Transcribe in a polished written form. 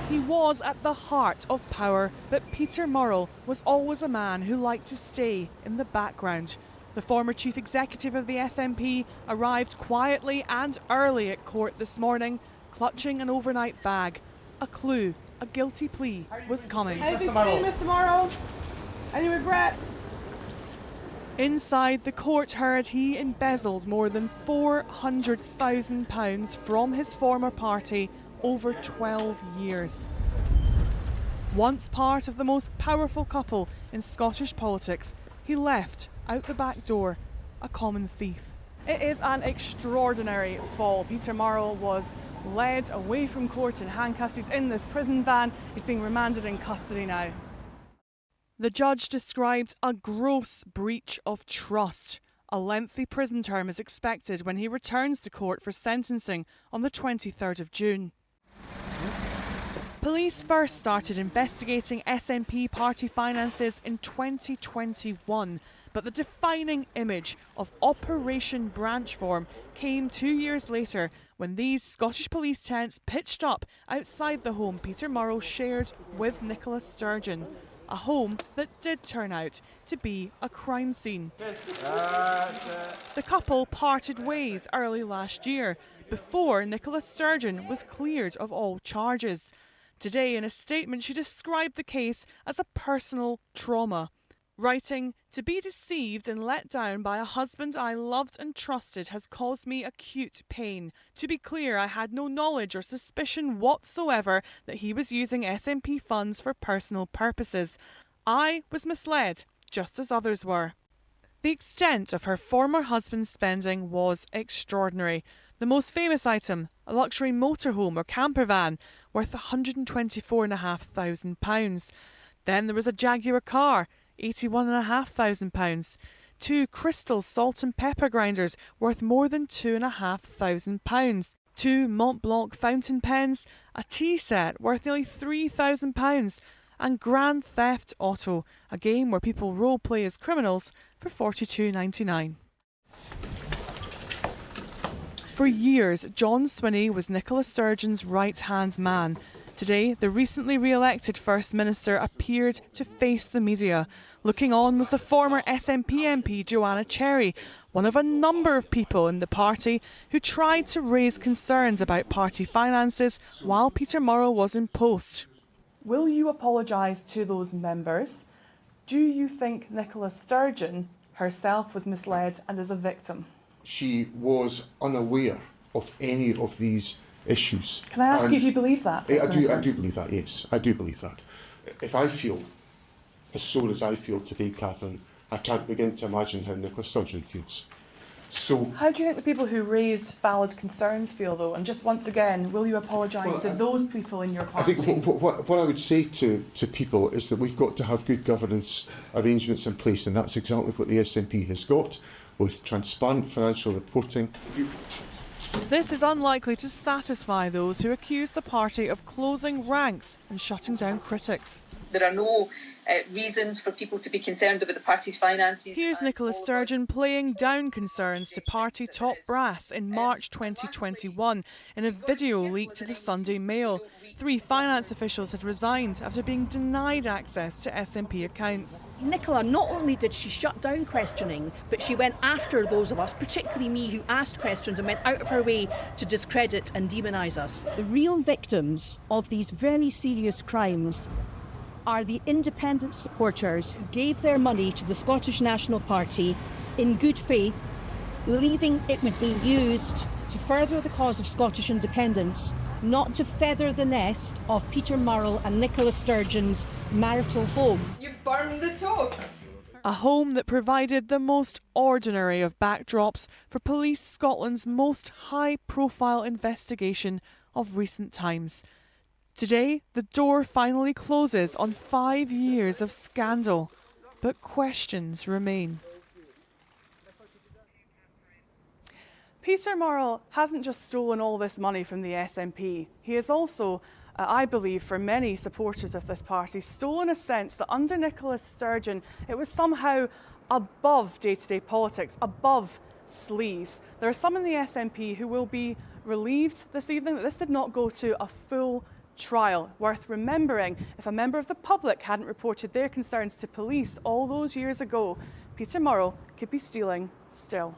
He was at the heart of power, but Peter Murrell was always a man who liked to stay in the background. The former chief executive of the SNP arrived quietly and early at court this morning, clutching an overnight bag. A clue, a guilty plea was coming. How did you say, Mr. Murrell? Any regrets? Inside, the court heard he embezzled more than £400,000 from his former party over 12 years. Once part of the most powerful couple in Scottish politics, he left out the back door, a common thief. It is an extraordinary fall. Peter Murrell was led away from court in handcuffs. He's in this prison van. He's being remanded in custody now. The judge described a gross breach of trust. A lengthy prison term is expected when he returns to court for sentencing on the 23rd of June. Police first started investigating SNP party finances in 2021, but the defining image of Operation Branchform came 2 years later when these Scottish police tents pitched up outside the home Peter Murrell shared with Nicola Sturgeon, a home that did turn out to be a crime scene. The couple parted ways early last year, before Nicola Sturgeon was cleared of all charges. Today, in a statement, she described the case as a personal trauma, writing, "To be deceived and let down by a husband I loved and trusted has caused me acute pain. To be clear, I had no knowledge or suspicion whatsoever that he was using SNP funds for personal purposes. I was misled, just as others were." The extent of her former husband's spending was extraordinary. The most famous item, a luxury motorhome or camper van worth £124,500. Then there was a Jaguar car, £81,500. 2 crystal salt and pepper grinders worth more than £2,500. 2 Mont Blanc fountain pens, a tea set worth nearly £3,000, and Grand Theft Auto, a game where people role play as criminals, for £42.99. For years, John Swinney was Nicola Sturgeon's right-hand man. Today, the recently re-elected First Minister appeared to face the media. Looking on was the former SNP MP Joanna Cherry, one of a number of people in the party who tried to raise concerns about party finances while Peter Murrell was in post. Will you apologise to those members? Do you think Nicola Sturgeon herself was misled and is a victim? She was unaware of any of these issues. Can I ask you if you believe that, First Minister? I do believe that, yes. I do believe that. If I feel as sore as I feel today, Catherine, I can't begin to imagine how Nicola Sturgeon feels. So, how do you think the people who raised valid concerns feel, though? And just once again, will you apologise to those people in your party? I think what I would say to people is that we've got to have good governance arrangements in place, and that's exactly what the SNP has got, with transparent financial reporting. This is unlikely to satisfy those who accuse the party of closing ranks and shutting down critics. There are no reasons for people to be concerned about the party's finances. Here's Nicola Sturgeon playing down concerns to party top brass in March 2021 in a video leaked to the Sunday Mail. 3 finance officials had resigned after being denied access to SNP accounts. Nicola, not only did she shut down questioning, but she went after those of us, particularly me, who asked questions and went out of her way to discredit and demonise us. The real victims of these very serious crimes are the independent supporters who gave their money to the Scottish National Party in good faith, believing it would be used to further the cause of Scottish independence, not to feather the nest of Peter Murrell and Nicola Sturgeon's marital home. You burned the toast! A home that provided the most ordinary of backdrops for Police Scotland's most high-profile investigation of recent times. Today, the door finally closes on 5 years of scandal, but questions remain. Peter Murrell hasn't just stolen all this money from the SNP. He has also, I believe, for many supporters of this party, stolen a sense that under Nicola Sturgeon, it was somehow above day-to-day politics, above sleaze. There are some in the SNP who will be relieved this evening that this did not go to a full trial. Worth remembering, if a member of the public hadn't reported their concerns to police all those years ago, Peter Murrell could be stealing still.